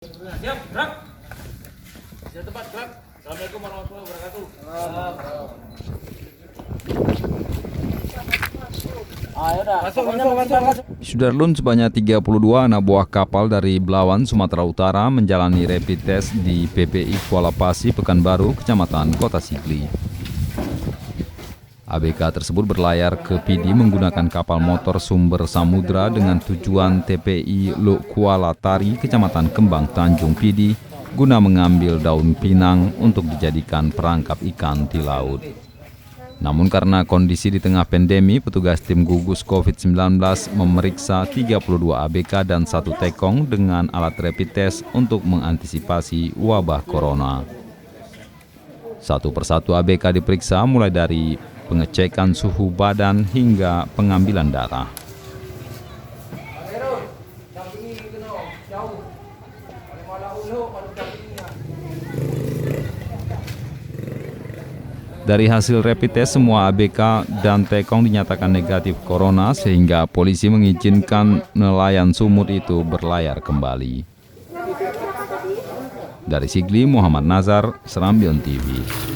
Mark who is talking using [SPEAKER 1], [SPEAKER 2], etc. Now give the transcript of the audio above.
[SPEAKER 1] Siap, gerak. Siap tempat, gerak. Assalamualaikum warahmatullahi wabarakatuh. Masuk.
[SPEAKER 2] Sudarlun sebanyak 32 anak buah kapal dari Belawan, Sumatera Utara menjalani rapid test di PPI Kuala Pasi, Pekanbaru, Kecamatan Kota Sigli. ABK tersebut berlayar ke Pidi menggunakan kapal motor sumber samudra dengan tujuan TPI Luk Kuala Tari, Kecamatan Kembang Tanjung Pidi, guna mengambil daun pinang untuk dijadikan perangkap ikan di laut. Namun karena kondisi di tengah pandemi, petugas tim gugus COVID-19 memeriksa 32 ABK dan 1 tekong dengan alat rapid test untuk mengantisipasi wabah corona. Satu persatu ABK diperiksa mulai dari pengecekan suhu badan hingga pengambilan darah. Dari hasil rapid test, semua ABK dan tekong dinyatakan negatif corona sehingga polisi mengizinkan nelayan sumur itu berlayar kembali. Dari Sigli, Muhammad Nazar, Serambion TV.